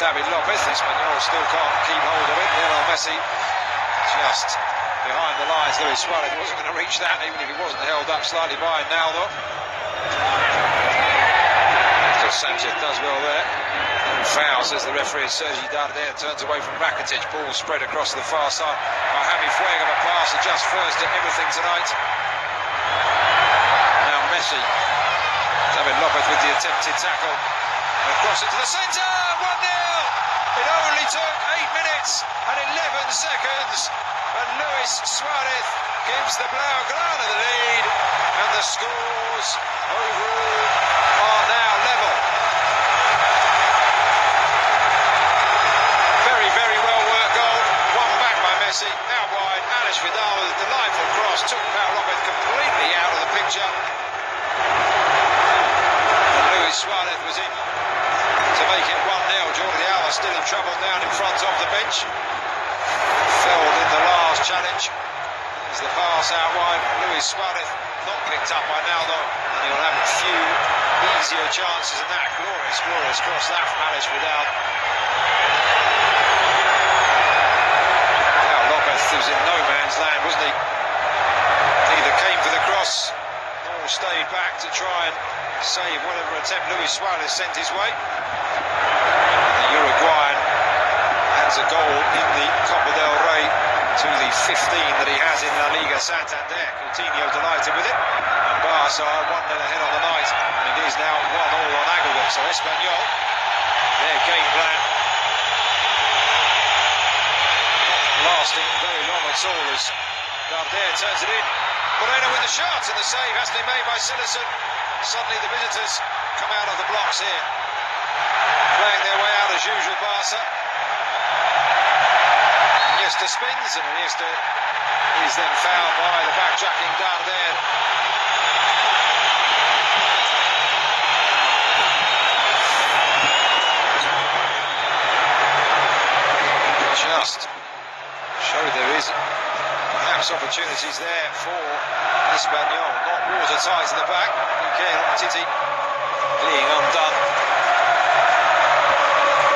David Lopez. Espaniol still can't keep hold of it. Lionel Messi just behind the lines. Luis Suarez wasn't going to reach that, even if he wasn't held up slightly by Naldo. Sanchez does well there. And foul, says the referee. Sergi Darder turns away from Rakitic. Ball spread across the far side by Javi Fuego. A pass adjust first to everything tonight. Now Messi. David Lopez with the attempted tackle. And across it to the centre. 1-0. It only took 8 minutes and 11 seconds. And Luis Suarez gives the Blaugrana the lead. And the scores overall are now level. Very well worked goal. One back by Messi. Out wide. Alex Vidal with a delightful cross. Took Pau Lopez completely out of the picture. And Luis Suarez was in to make it 1-0. Jordi Alba still in trouble down in front of the bench. Failed in the last challenge. As the pass out wide. Luis Suarez not picked up by Naldo. And he'll have a few easier chances than that. Glorious cross that from Alex Vidal. Now Lopez was in no man's land, wasn't he? Neither came for the cross nor stayed back to try and save whatever attempt Luis Suarez sent his way. The Uruguayan adds a goal in the Copa del Rey to the 15 that he has in La Liga Santander. Coutinho delighted with it. And Barca 1-0 ahead on the night. And it is now 1-1 on aggregate. So Espanyol, their game plan not lasting very long at all as Darder turns it in. Moreno with the shot, and the save has to be made by Silerson. Suddenly the visitors come out of the blocks here. Playing their way out as usual, Barca. Iniesta spins, and Iniesta is then fouled by the backjacking Darder. Just showed there is perhaps opportunities there for Espanyol. Not watertight to the back. Mikel Titi being undone.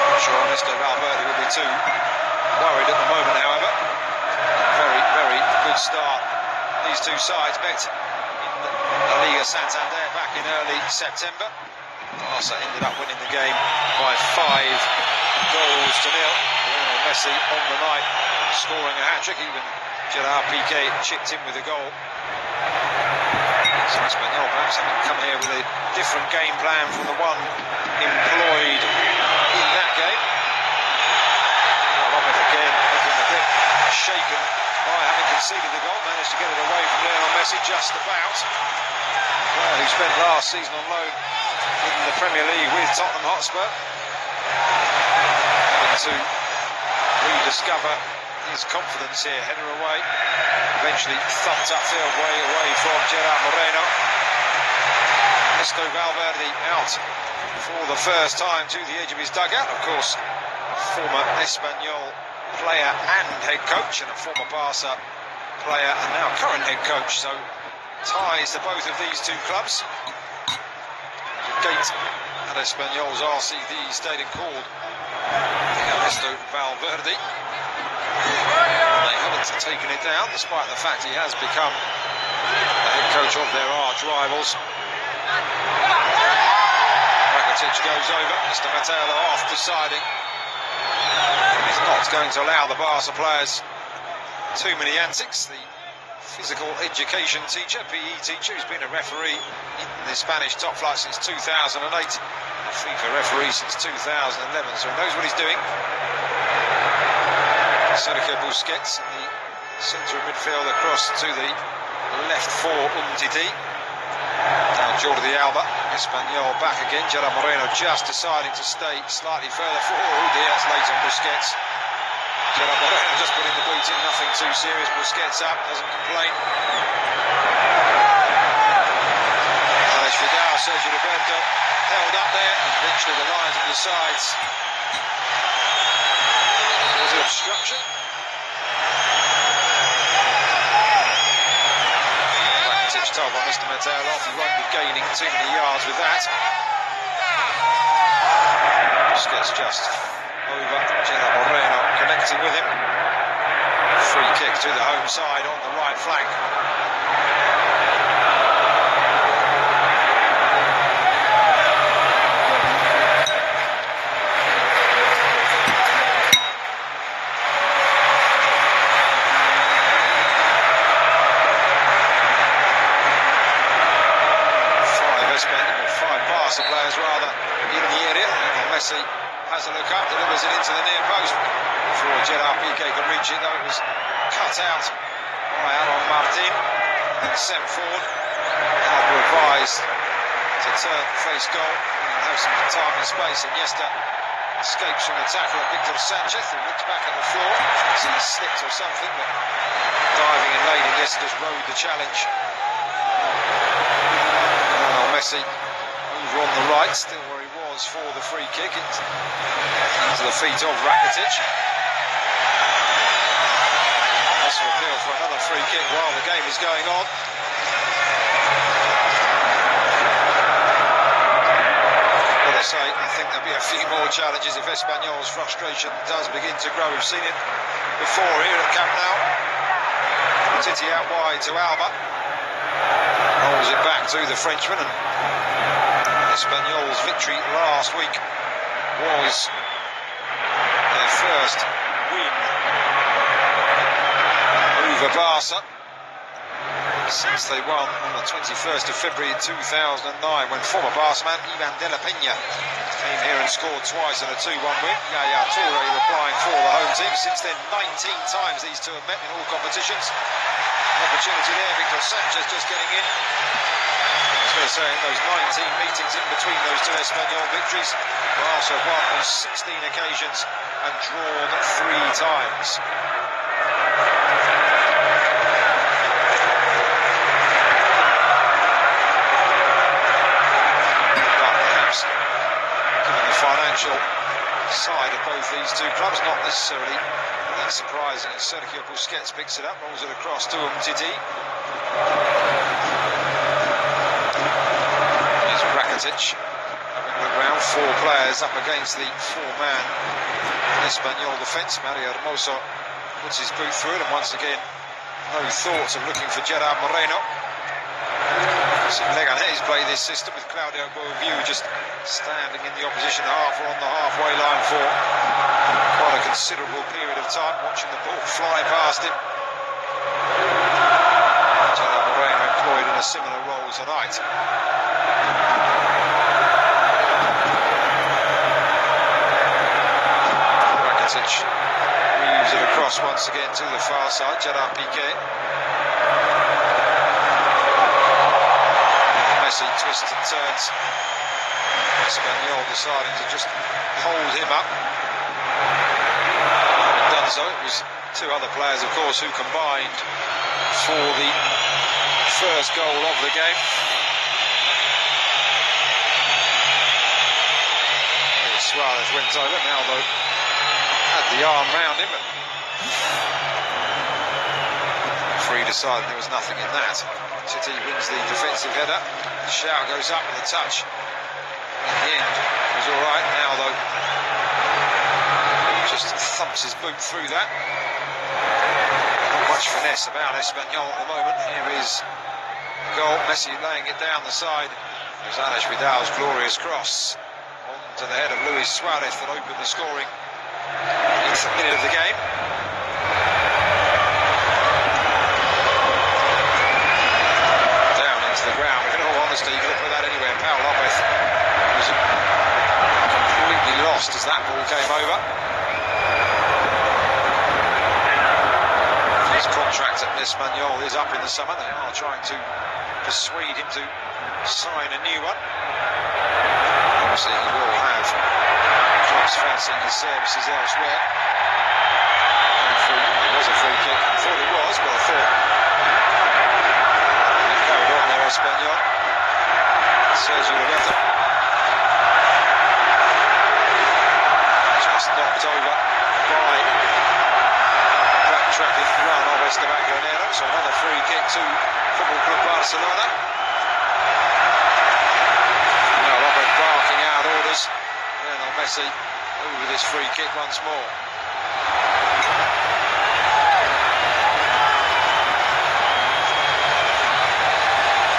Not sure Mr. Valverde will be too worried at the moment, however. Very good start. These two sides met in La Liga Santander back in early September. Barca ended up winning the game by 5-0. Lionel Messi on the night, scoring a hat-trick. Even Gerard Piqué chipped in with a goal. So Espanyol perhaps having come here with a different game plan from the one employed in that game. Lopez again looking a bit shaken by having conceded the goal. Managed to get it away from Lionel Messi just about. The player who spent last season on loan in the Premier League with Tottenham Hotspur. Having to rediscover his confidence here. Header away. Eventually thumped upfield way away from Gerard Moreno. Ernesto Valverde out for the first time to the edge of his dugout. Of course, former Espanyol player and head coach, and a former Barca player and now current head coach. So ties to both of these two clubs. The gate at Espanyol's RCD Stadium called Ernesto Valverde. They haven't taken it down, despite the fact he has become the head coach of their arch rivals. Rakitic goes over, Mr. Mateo off deciding he's not going to allow the Barca players too many antics. The physical education teacher, PE teacher, who's been a referee in the Spanish top flight since 2008, a FIFA referee since 2011, so he knows what he's doing. Sergio Busquets in the centre of midfield across to the left for Umtiti. Now Jordi Alba, Espanyol back again. Gerard Moreno just deciding to stay slightly further forward. Oh dear, that's late on Busquets. Gerard Moreno just putting the boot in, nothing too serious. Busquets up, doesn't complain. Alex Vidal, Sergio Roberto held up there, and eventually the lines on the sides. There's an obstruction. Rakitic told by Mr. Mateo off, he won't be gaining too many yards with that. Busquets just over Gerard Moreno, connecting with him. Free kick to the home side on the right flank. Five Barca players rather in the area. Messi has a look up, delivers it into the near post before Gerard Piqué could reach it, though it was cut out by Aaron Martin and sent forward. Alba advised to turn face goal and have some time and space. Iniesta escapes from the tackle of Victor Sanchez, who looks back at the floor, thinks he slipped or something, but diving in late, Iniesta just rode the challenge. Messi over on the right, still where he was for the free kick. It's into the feet of Rakitic. Also appeal for another free kick while the game is going on. Gotta say, I think there'll be a few more challenges if Espaniol's frustration does begin to grow. We've seen it before here at Camp Nou. Titi out wide to Alba. Rolls it back to the Frenchman, and Espaniol's victory last week was their first win over Barca since they won on the 21st of February 2009, when former Barca-man Ivan de la Peña came here and scored twice in a 2-1 win. Yaya Toure replying for the home team. Since then, 19 times these two have met in all competitions. Opportunity there, Victor Sanchez just getting in. I was going to say, in those 19 meetings in between those two Espanyol victories, Barca won on 16 occasions and drawn 3 times. But perhaps, given the financial side of both these two clubs, not necessarily that surprising as Sergio Busquets picks it up, rolls it across to Titi. Here's Rakitic having a look round, 4 players up against the 4-man Espanyol defence. Mario Hermoso puts his boot through it, and once again no thoughts of looking for Gerard Moreno. Leganés play this system with Claudio Boviu just standing in the opposition half or on the halfway line for quite a considerable period of time, watching the ball fly past him. Gerard Moreno employed in a similar role tonight. Rakitic moves it across once again to the far side. Gerard Piqué. Messi twists and turns. Espanyol deciding to just hold him up. Having done so, it was 2 other players, of course, who combined for the first goal of the game. Suarez went over, now though had the arm round him, but referee decided there was nothing in that. Titi wins the defensive header. The shout goes up with a touch. In the end, it was all right. Now though, just thumps his boot through that. Not much finesse about Espanyol at the moment. Here is the goal. Messi laying it down the side. There's Alex Vidal's glorious cross onto the head of Luis Suarez that opened the scoring in the minute of the game. Down into the ground. In all honesty, you could have put that anywhere. Paul Lopez was completely lost as that ball came over. His contract at Espanyol is up in the summer. They are trying to persuade him to sign a new one. Obviously, he will have clubs fancying his services elsewhere. It was a free kick. I thought it was, but I thought it carried on there, Espanyol. Sergio Roberto just knocked over by backtracking run of Esteban Granero. So another free kick to Football Club Barcelona. Now Robert barking out orders. Lionel Messi over this free kick once more.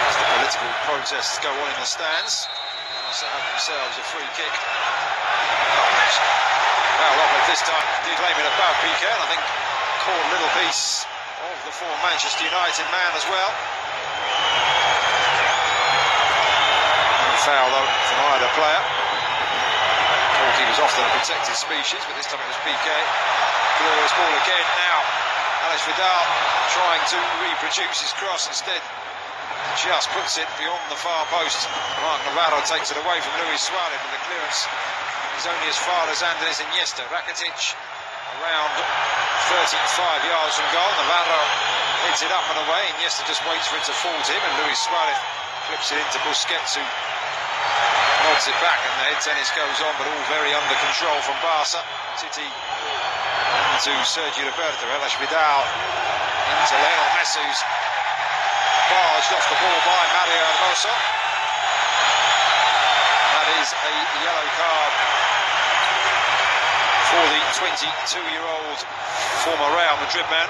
As the political protests go on in the stands, they also have themselves a free kick. Well, Lopez this time did claim it above Piqué, and I think caught a little piece of the former Manchester United man as well. No foul though from either player. He was often a protected species, but this time it was Piqué. Glorious ball again now. Alex Vidal trying to reproduce his cross, instead just puts it beyond the far post. Marc Navarro takes it away from Luis Suarez, but the clearance is only as far as Andres Iniesta. Rakitic around 35 yards from goal. Navarro heads it up and away. Iniesta just waits for it to fall to him, and Luis Suarez flips it into Busquets, who nods it back, and the head tennis goes on, but all very under control from Barca. City into Sergio Roberto. Alex Vidal into Lionel Messi, who's barged off the ball by Mario Hermoso. That is a yellow card for the 22-year-old former Real Madrid man.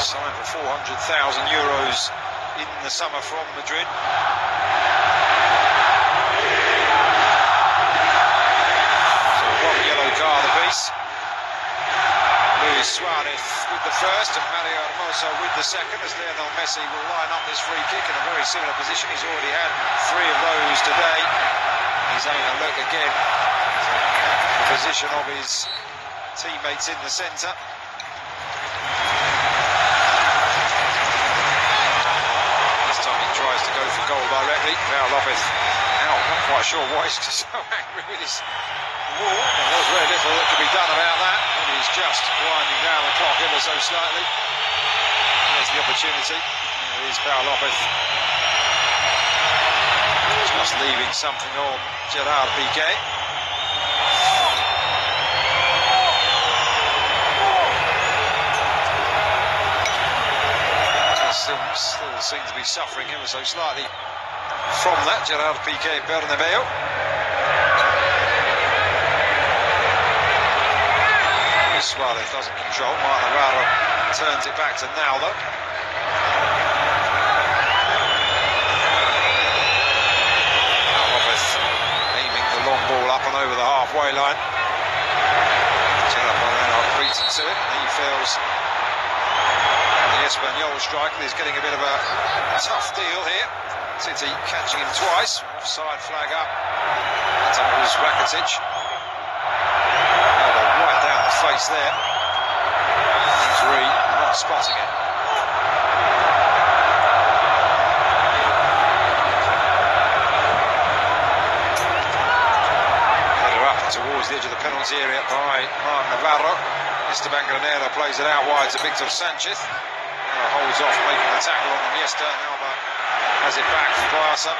Signed for €400,000 in the summer from Madrid. So one yellow card apiece. Luis Suarez with the first and Mario Hermoso with the second, as Lionel Messi will line up this free kick in a very similar position. He's already had 3 of those today. He's having a look again at the position of his teammates in the centre. This time he tries to go for goal directly. Now Lopez out, not quite sure why he's so angry with his wall. There was very little that could be done about that. He's just winding down the clock ever so slightly. There's the opportunity. There is Pau Lopez. Just leaving something on Gerard Piqué. Still seem to be suffering ever so slightly from that. Gerard Piqué Bernabeu. Suarez doesn't control. Marc Navarro turns it back to Naldo. Now Lopez aiming the long ball up and over the halfway line. Gerard Moreno beaten to it, and he feels the Espanol striker is getting a bit of a tough deal here. City catching him twice. Offside flag up. That time it was Rakitic. Face there. Referee not spotting it. Header up towards the edge of the penalty area by Marc Navarro. Esteban Granero plays it out wide to Victor Sanchez. Holds off, making the tackle on Iniesta. Alba has it back for Barca.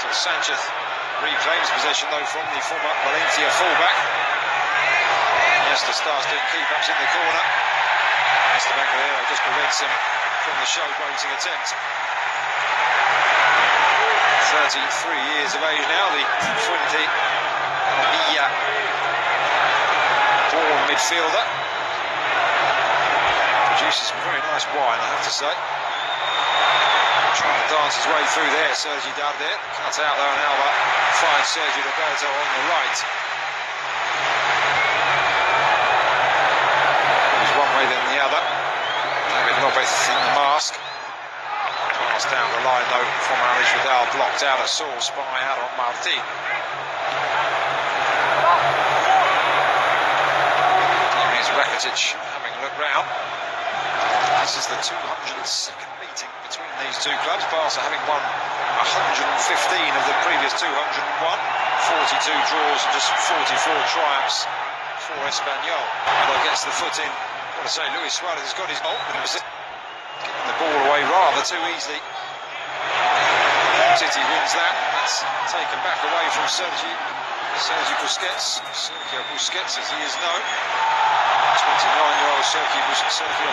Victor Sanchez reclaims possession though from the former Valencia fullback. Iniesta starts doing keep-ups in the corner. Esteban Granero just prevents him from the showboating attempt. 33 years of age now, the Fuente Villa born midfielder. Produces some very nice wine, I have to say. Trying to dance his way through there, Sergi Darder. Cut out though, and Alba finds Sergio Roberto on the right. Than the other. David Lopez in the mask. Pass down the line though from Alex Vidal, blocked out a sore spy out on Martin. Here's Rakitic having a look round. This is the 202nd meeting between these two clubs. Barca having won 115 of the previous 201. 42 draws and just 44 triumphs for Espanyol. Although gets the foot in. I want to say Luis Suarez has got his goal, getting the ball away rather too easily. City wins that. That's taken back away from Sergio Busquets. Sergio Busquets, as he is known. 29-year-old Sergio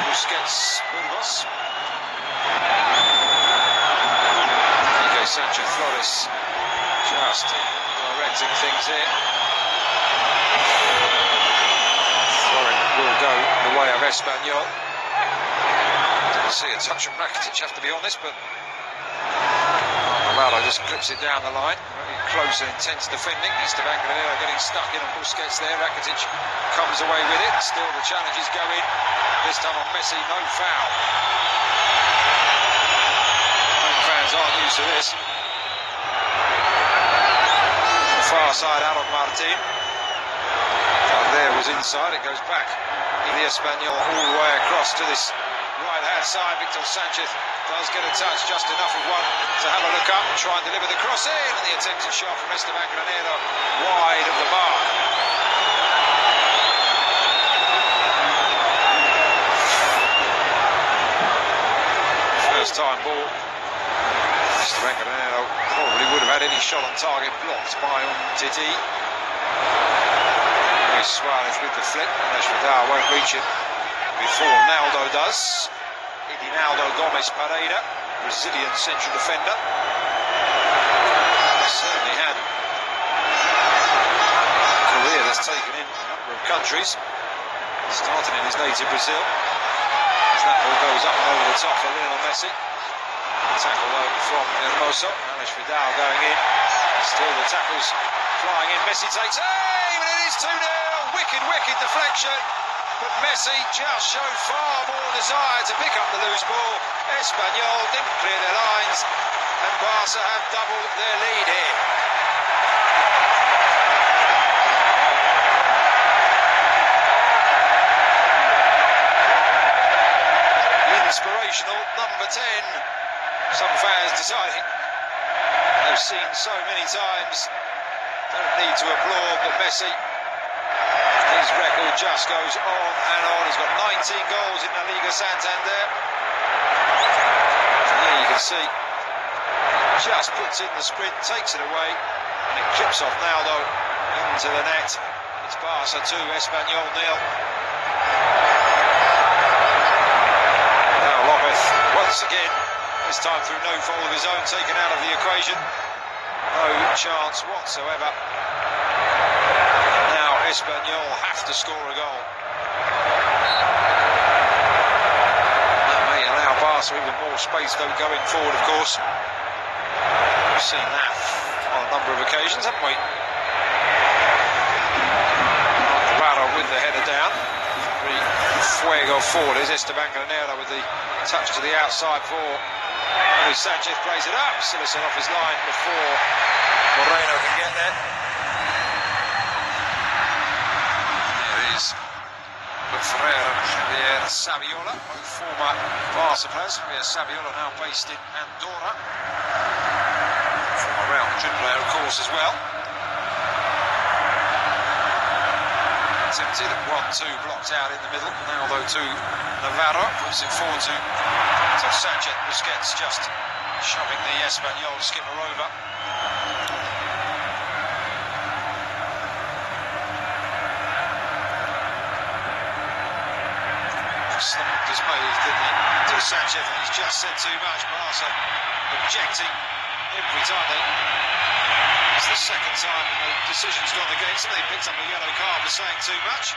Busquets Burgos. Quique Sanchez Flores just direct balancing things here. Throwing will go the way of Espanyol. Didn't see a touch from Rakitic, have to be honest, but Navarro just clips it down the line. Very close and intense defending. Esteban Granero getting stuck in on Busquets there. Rakitic comes away with it. Still the challenge is going. This time on Messi, no foul. Home fans aren't used to this. On the far side, Aaron Martin. There was inside, it goes back in the Espanyol all the way across to this right-hand side. Victor Sanchez does get a touch, just enough of one to have a look up and try and deliver the cross in, and the attempted shot from Esteban Granero wide of the mark. First time ball. Esteban Granero probably would have had any shot on target blocked by Titi. Suarez with the flip. Vidal won't reach it before Naldo does. Edinaldo Gomez Pereira, Brazilian central defender. Certainly had a career that's taken in a number of countries. Starting in his native Brazil. As that ball goes up and over the top for Lionel Messi. Tackle though from Hermoso. Vidal going in. Still the tackles flying in. Messi takes aim and it is 2-0. Wicked deflection, but Messi just showed far more desire to pick up the loose ball. Espanyol didn't clear their lines, and Barca have doubled their lead here. Inspirational number 10. Some fans deciding they've seen so many times, don't need to applaud, but Messi, his record just goes on and on. He's got 19 goals in La Liga Santander. And there you can see, just puts in the sprint, takes it away, and it clips off Naldo into the net. It's Barca 2, Espanyol 0. Now Lopez, once again, this time through no fault of his own, taken out of the equation. No chance whatsoever. Espanyol have to score a goal. That may allow Barca even more space though going forward, of course. We've seen that on a number of occasions, haven't we? Navarro with the header down. Fuego forward is Esteban Granero with the touch to the outside for Luis Sanchez, plays it up. Silicon off his line before Moreno can get there. Ferreira and Javier Saviola, both former Barca players. Javier Saviola now based in Andorra. Former Real Madrid player, of course, as well. Attempted 1-2, blocked out in the middle. Naldo to Navarro, puts it forward to Sanchez. Busquets just shoving the Espanyol skipper over. Dismayed, didn't he? To Sanchez, and he's just said too much. Barca objecting every time it's the second time the decision's gone against them. They picked up a yellow card for saying too much.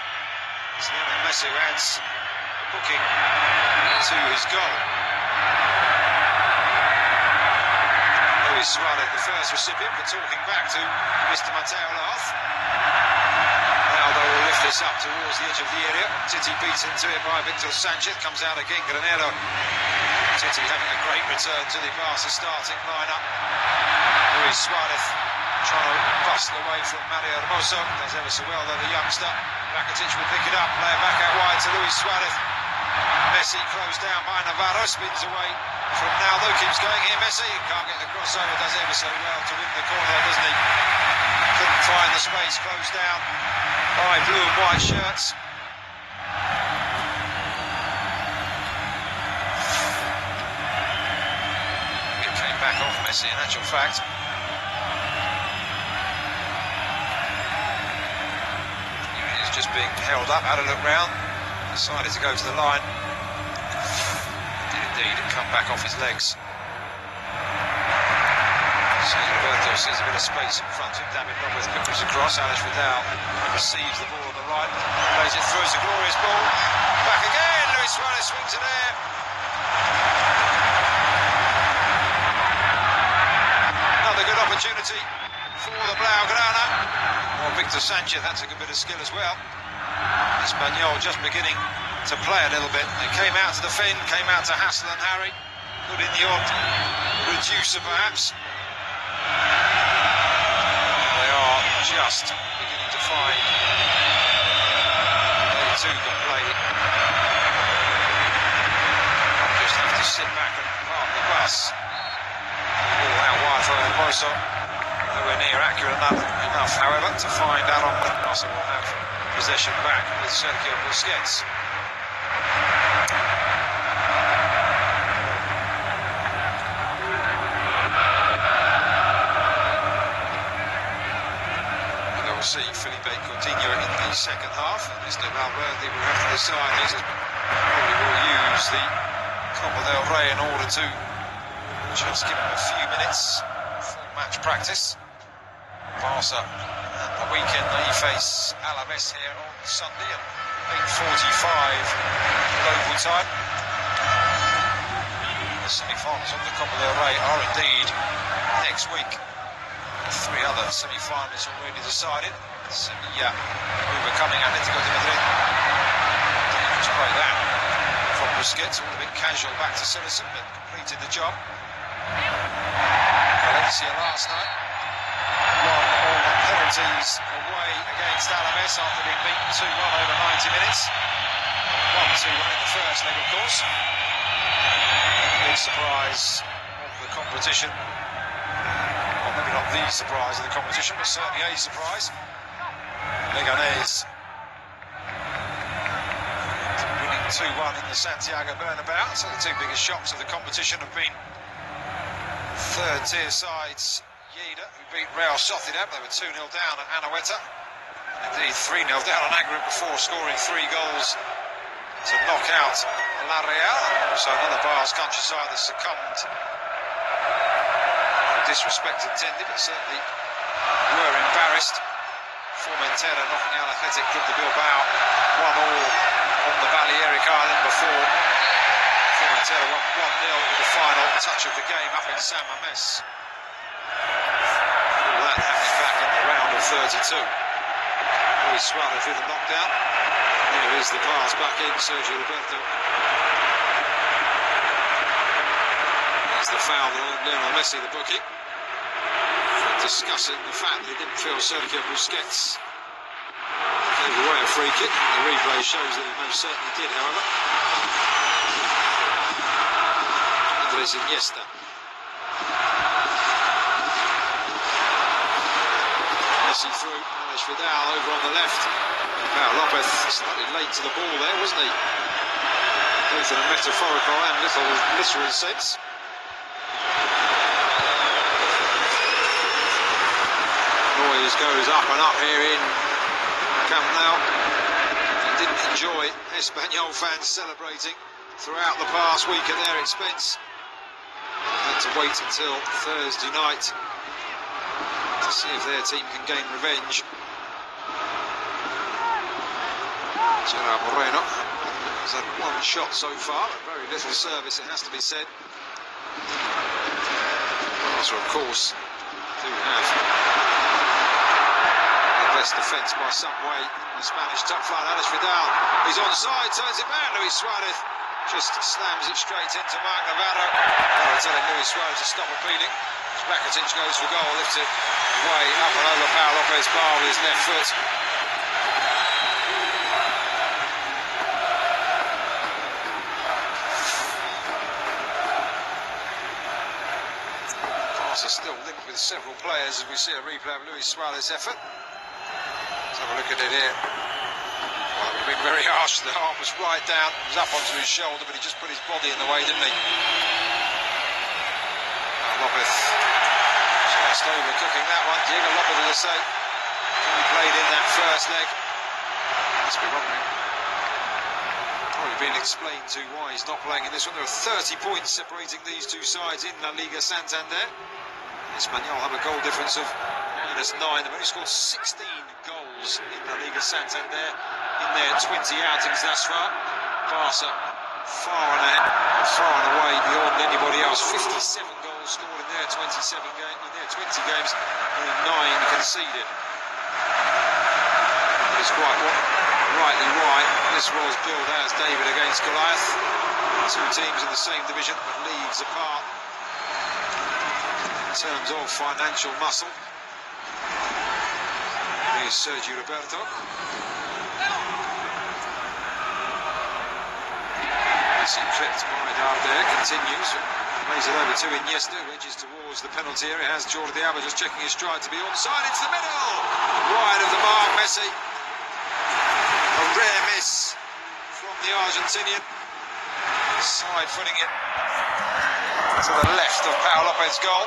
It's Lionel Messi who adds the booking to his goal. Luis Suarez, the first recipient, but talking back to Mr. Mateo Lath. Naldo will lift this up towards the edge of the area. Titi beats into it by Victor Sanchez. Comes out again, Granero. Titi having a great return to the Barca starting lineup. Luis Suarez trying to bust away from Mario Hermoso. Does ever so well though, the youngster. Rakitic will pick it up, play it back out wide to Luis Suarez. Messi closed down by Navarro, spins away from Naldo, keeps going here. Messi can't get the crossover, does ever so well to win the corner, doesn't he? Couldn't find the space, closed down by blue and white shirts. It came back off Messi in actual fact. He's just being held up, had a look round, decided to go to the line. Did indeed, and come back off his legs. So Roberto sees a bit of space in front of him. David Lopez comes across. Alex Vidal receives the ball on the right, plays it through. It's a glorious ball. Back again. Luis Suarez swings it there. Another good opportunity for the Blaugrana. Or Victor Sanchez, that's a good bit of skill as well. Espanyol just beginning to play a little bit. They came out to defend, came out to hassle and harry. Good in the odd reducer perhaps. They are just beginning to find they too can play. Just have to sit back and park the bus. Ball out wide for Hermoso. Nowhere near accurate enough, however, to find Aaron. Barca will have possession back with Sergio Busquets. We'll see Felipe Coutinho in the second half. Mr. Valverde will have to decide. He probably will use the Copa del Rey in order to just give him a few minutes for match practice. Barca at the weekend, they face Alaves here on Sunday at 8:45 local time. The semi-finals of the Copa del Rey are indeed next week. 3 other semi-finals already decided. Sevilla overcoming Atletico de Madrid. Just play that from Busquets, all a bit casual back to Citizen, but completed the job. Valencia last night won all the penalties away against Alaves after being beaten 2-1 over 90 minutes. 1-2 in the first leg, of course. Big surprise of the competition. Well, maybe not the surprise of the competition, but certainly a surprise. Leganés winning 2-1 in the Santiago Bernabéu. So the 2 biggest shocks of the competition have been third-tier sides Lleida, who beat Real Sociedad. They were 2-0 down at Anoeta. Indeed, 3-0 down on Aggregate before scoring 3 goals to knock out La Real. Also another Basque countryside that succumbed. No disrespect intended, but certainly were embarrassed. Formentera knocking out Athletic Club de Bilbao 1-1 on the Balearic Island before Formentera won 1-0 with the final touch of the game up in San Mamés. All that happening back in the round of 32. Luis Suarez with the knockdown. There is the pass back in, Sergio Roberto. There's the foul on Lionel Messi, the bookie, for discussing the fact that he didn't feel Sergio Busquets gave away a free kick. The replay shows that he most certainly did, however. Andres Iniesta. Messi through, Alex Vidal over on the left. Lopez slightly late to the ball there, wasn't he? Both in a metaphorical and literal sense. Noise goes up and up here in Camp Nou. I didn't enjoy Espanyol fans celebrating throughout the past week at their expense. Had to wait until Thursday night to see if their team can gain revenge. Gerard Moreno has had 1 shot so far, but very little service, it has to be said. Barca, of course, do have the best defence by some way in the Spanish top flight. Alex Vidal, he's onside, turns it back. Luis Suarez just slams it straight into Marc Navarro. Navarro telling Luis Suarez to stop appealing. Rakitic goes for goal, lifts it way up and over Pau Lopez bar with his left foot. Still linked with several players as we see a replay of Luis Suarez's effort. Let's have a look at it here. Well, we've been very harsh. The arm was right down, it was up onto his shoulder, but he just put his body in the way, didn't he? Lopez just overcooking that one. Diego Lopez, as I say, he played in that first leg. Must be wondering. Probably been explained to why he's not playing in this one. There are 30 points separating these 2 sides in La Liga Santander. Espanyol have a goal difference of -9. They've only scored 16 goals in La Liga Santander in their 20 outings thus far. Barca far and away beyond anybody else. 57 goals scored in their 20 games, only 9 conceded. It's quite rightly right. This was billed as David against Goliath. Two teams in the same division, but leagues apart in terms of financial muscle. Here's Sergio Roberto. He clipped by Darder, continues, lays it over to Iniesta, wedges towards the penalty area, has Jordi Alba just checking his stride to be onside, into the middle, wide of the mark, Messi. A rare miss from the Argentinian, side footing it to the left of Pau Lopez's goal.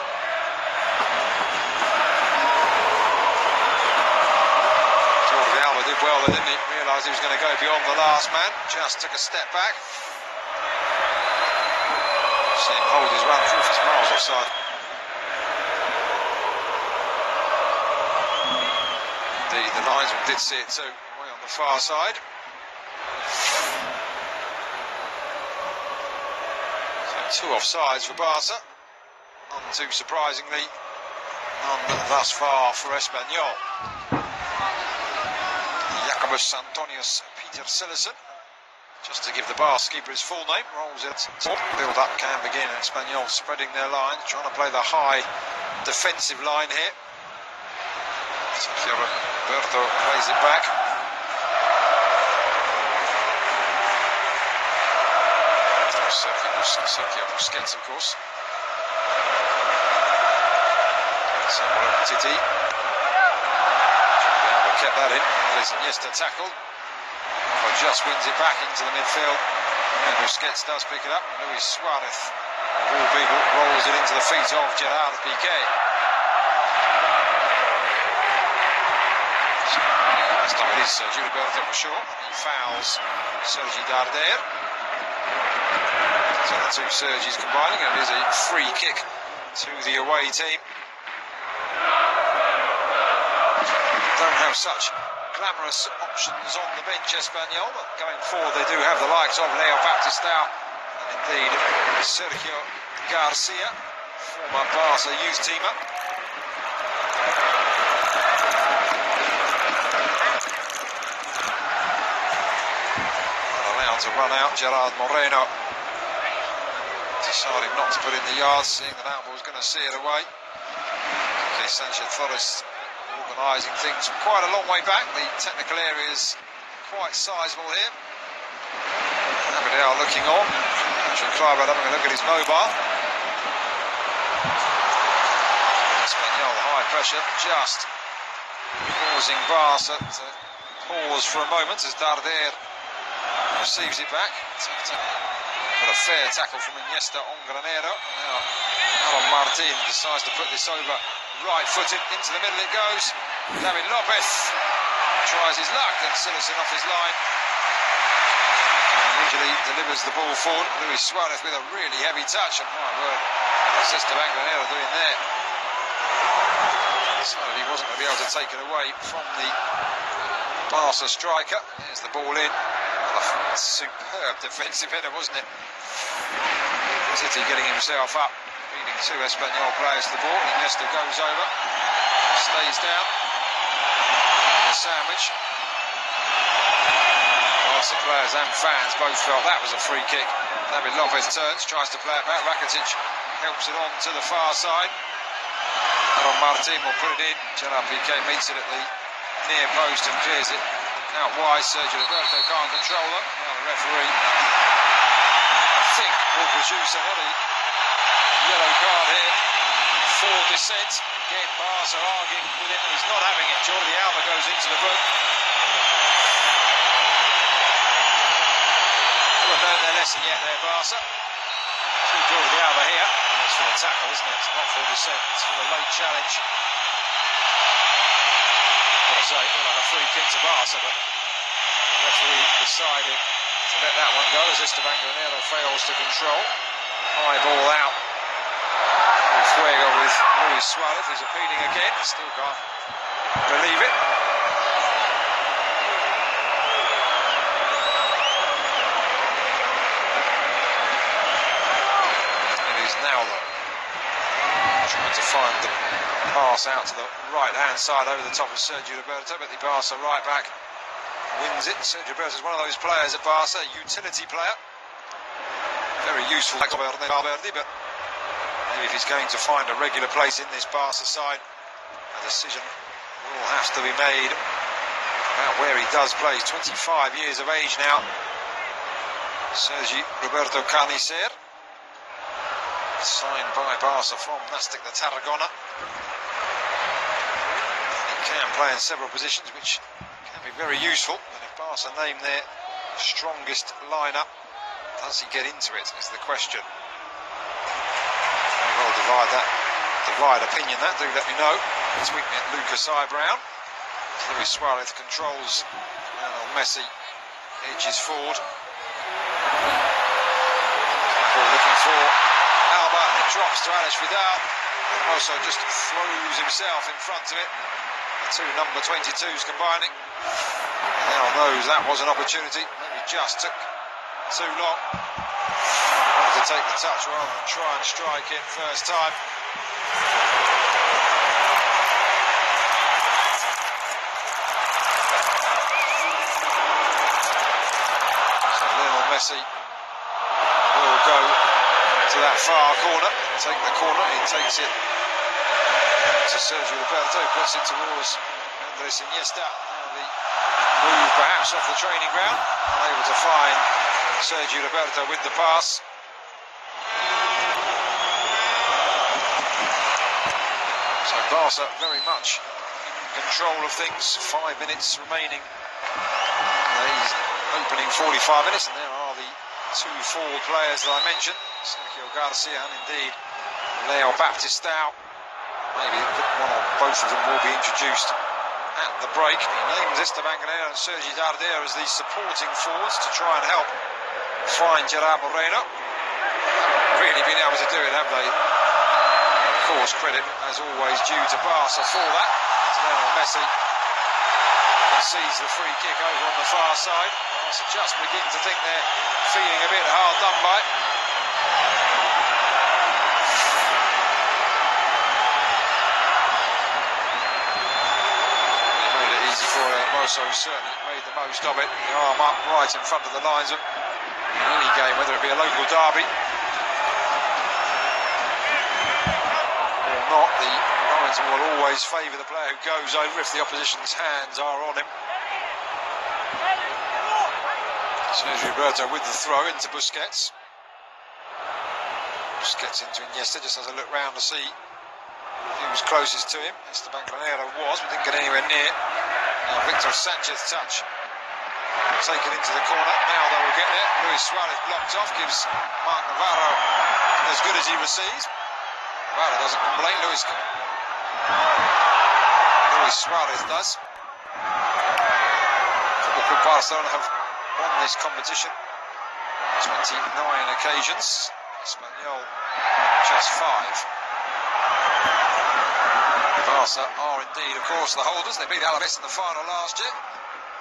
Jordi Alba did well there, didn't he? Realised he was going to go beyond the last man, just took a step back. See him hold his run through, he's miles offside. Indeed, the linesman did see it too, way on the far side. So 2 offsides for Barca, none too surprisingly, none thus far for Espanyol. Jacobus Antonius Peter Sillerson, just to give the Barca keeper his full name, rolls it. Build-up can begin, and Espanyol spreading their line, trying to play the high defensive line here. Sergio Roberto plays it back. Sergio Busquets, of course. Samuel Titi. Kept that in. There's Iniesta tackled. Just wins it back into the midfield. And Busquets does pick it up. Luis Suarez, of all people, rolls it into the feet of Gerard Piqué. Last time it is Sergio Roberto for sure. He fouls Sergi Darder. So the two Sergis combining, and it is a free kick to the away team. Don't have such glamorous options on the bench, Espanyol, but going forward they do have the likes of Leo Baptistao and indeed Sergio Garcia, former Barca youth teamer. Not allowed to run out, Gerard Moreno deciding not to put in the yards, seeing that Alba was going to see it away. Okay, Sanchez Torres organising things from quite a long way back. The technical area is quite sizable here. Abadal looking on. Patrick Kluivert having a look at his mobile. Espanyol high pressure, just causing Barca to pause for a moment as Darder receives it back. But a fair tackle from Iniesta on Granero. Now Aaron Martin decides to put this over right-footed, into the middle it goes. David Lopez tries his luck, and Sillerson off his line. And usually delivers the ball forward. Luis Suarez with a really heavy touch, and my word, what's Esteban Granero doing there? Decided he wasn't going to be able to take it away from the Barca striker. There's the ball in. Well, a superb defensive header, wasn't it? City getting himself up, leading 2 Espanyol players to the ball. Iniesta goes over, stays down. A sandwich. Barca players and fans both felt that was a free kick. David Lopez turns, tries to play it back. Rakitic helps it on to the far side. Aaron Martin will put it in. Gerard Piqué meets it at the near post and clears it out wide. Sergio Roberto can't control it. Now the referee, I think, will produce another yellow card here for dissent. Again, Barca arguing with him, and he's not having it. Jordi Alba goes into the book. Haven't learned their lesson yet there, Barca. See Jordi Alba here. It's for the tackle, isn't it? It's not for dissent, it's for the late challenge. I've got to say, it looked like a free kick to Barca, but the referee decided to let that one go as Esteban Granero fails to control. High ball out. Fuego with Luis Suarez is appealing again. Still can't believe it. It is now though. Trying to find the pass out to the right-hand side over the top of Sergio Roberto, but the Barca right back wins it. Sergio Roberto is one of those players at Barca, a utility player. Very useful like Valverde, but maybe if he's going to find a regular place in this Barca side, a decision will have to be made about where he does play. He's 25 years of age now. Sergi Roberto Carnicer, signed by Barca from Nastic de Tarragona. He can play in several positions, which can be very useful. And if Barca name their strongest lineup, does he get into it, is the question. Very well divide opinion that, do let me know. Tweet me at Lucas I. Brown. Luis Suarez controls Lionel Messi, edges forward. Ball looking for Alba, and it drops to Alex Vidal. And also just throws himself in front of it. The two number 22s combining. Now knows that was an opportunity, maybe just took too long. Wanted to take the touch rather than try and strike it first time. So Lionel Messi will go to that far corner, take the corner, he takes it to Sergio Roberto, puts it towards Andres Iniesta. Now the move perhaps off the training ground, unable to find Sergio Roberto with the pass. So Barca very much in control of things. 5 minutes remaining. These opening 45 minutes, and there are the two forward players that I mentioned, Sergio Garcia and indeed Leo Baptistao. Maybe one or both of them will be introduced at the break. He names Esteban Granero and Sergi Darder as the supporting forwards to try and help find Gerard Moreno. Really been able to do it, have they? Of course, credit as always due to Barca for that. As Lionel Messi concedes the free kick over on the far side. Barca just begin to think they're feeling a bit hard done by. Made it easy for Hermoso, certainly made the most of it. The arm up right in front of the linesman. In any game, whether it be a local derby or not, the linesman will always favour the player who goes over if the opposition's hands are on him. Sergio Roberto with the throw into Busquets. Busquets into Iniesta, just has a look round to see who was closest to him. Esteban Granero was, but didn't get anywhere near. Now Victor Sanchez touch. Taken into the corner, now they will get there. Luis Suarez blocked off, gives Marc Navarro as good as he receives. Navarro doesn't complain, Luis Suarez does. Football Club Barcelona have won this competition 29 occasions, Espaniol just 5. Barca are indeed, of course, the holders. They beat Alaves in the final last year.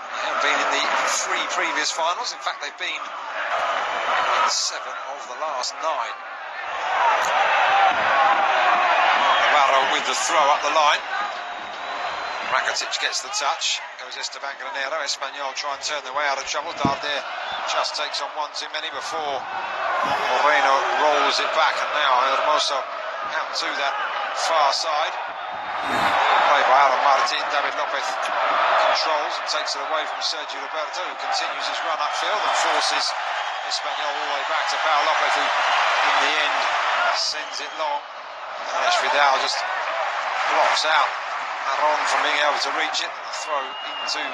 They have been in the 3 previous finals. In fact, they've been in 7 of the last 9. Navarro with the throw up the line. Rakitic gets the touch. Goes Esteban Granero. Espanyol try and turn their way out of trouble. Darder just takes on one too many before Moreno rolls it back. And now Hermoso out to that far side. Played by Aaron Martin. David Lopez controls and takes it away from Sergio Roberto, who continues his run upfield and forces Espanyol all the way back to Pau Lopez, who in the end sends it long. Alex Vidal just blocks out Aron from being able to reach it. The throw into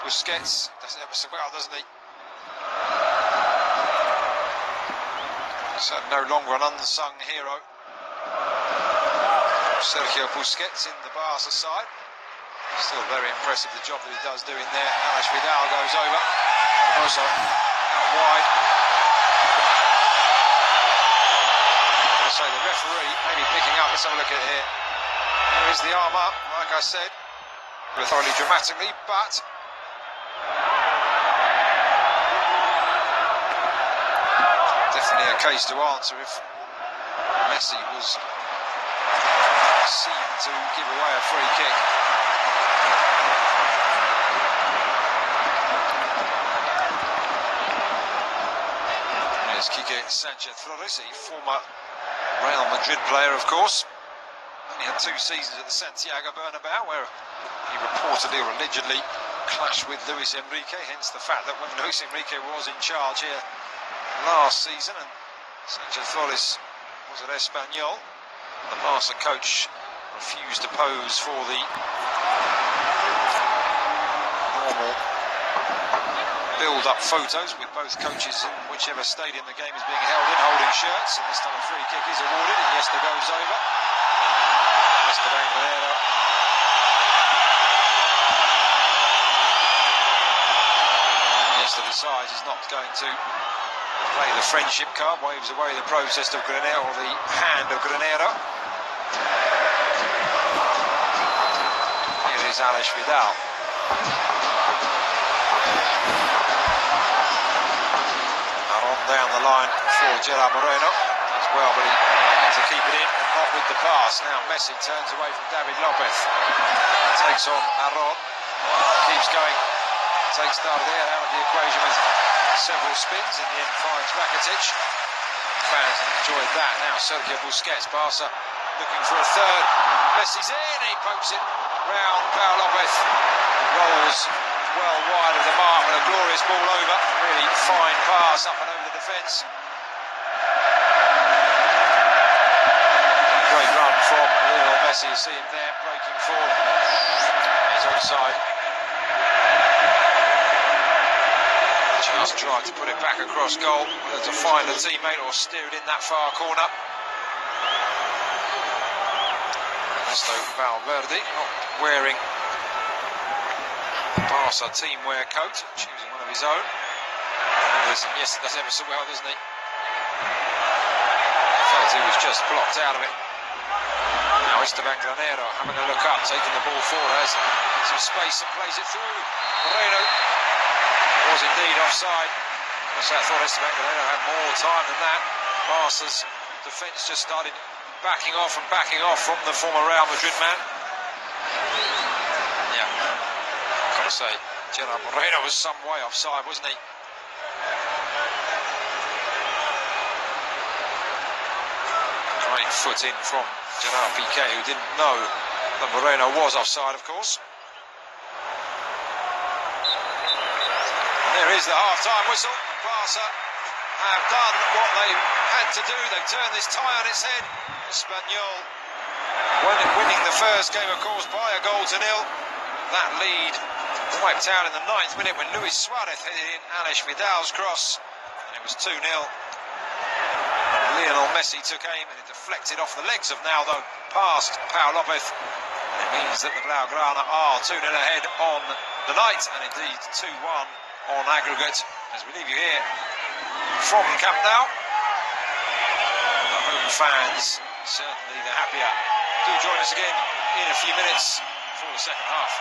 Busquets. Does it ever so well, doesn't he? So no longer an unsung hero. Sergio Busquets in the Barca side. Still very impressive the job that he does do in there. Alex Vidal goes over. Also out wide. So say the referee maybe picking up. Let's have a look at it here. There is the arm up, like I said, thoroughly dramatically, but definitely a case to answer if Messi was seen to give away a free kick. There's Quique Sánchez-Flores, a former Real Madrid player, of course. He had 2 seasons at the Santiago Bernabeu, where he reportedly or allegedly clashed with Luis Enrique, hence the fact that when Luis Enrique was in charge here last season and Sánchez-Flores was at Espaniol, the Barca coach refused to pose for the normal build-up photos with both coaches in whichever stadium the game is being held in, holding shirts, and this time a free kick is awarded. Iniesta goes over. Iniesta decides he's not going to play the friendship card, waves away the protest of Granero, or the hand of Granero. Here is Alex Vidal. Down the line for Gerard Moreno as well, but he had to keep it in and not with the pass. Now Messi turns away from David Lopez, takes on Arron, keeps going, takes Darder out of the equation with several spins, in the end finds Rakitic. Fans enjoyed that. Now Sergio Busquets, Barca looking for a third. Messi's in, he pokes it round. Pau Lopez rolls well wide of the mark, but a glorious ball over. Really fine pass up and over the defence. Great run from Lionel Messi. You see him there breaking forward. He's onside. Just tried to put it back across goal, whether to find a teammate or steer it in that far corner. Ernesto Valverde not wearing the Barca team wear coat, choosing one of his own. Listen, yes, does ever so well, doesn't he? Felt he was just blocked out of it. Now Esteban Granero having a look up, taking the ball forward, has some space and plays it through. Moreno was indeed offside. So I thought Esteban Granero had more time than that. Barca's defence just started backing off from the former Real Madrid man. Yeah, I've got to say, Gerard Moreno was some way offside, wasn't he? Great foot in from Gerard Piqué, who didn't know that Moreno was offside, of course. And there is the half-time whistle. Barca have done what they had to do. They've turned this tie on its head. Espanyol winning the first game, of course, by a goal to nil. That lead wiped out in the 9th minute when Luis Suarez headed in Alex Vidal's cross, and it was 2-0. Lionel Messi took aim and it deflected off the legs of now, though, past Pau Lopez. It means that the Blaugrana are 2-0 ahead on the night, and indeed 2-1 on aggregate, as we leave you here from Camp Nou. The home fans certainly the happier. Do join us again in a few minutes for the second half.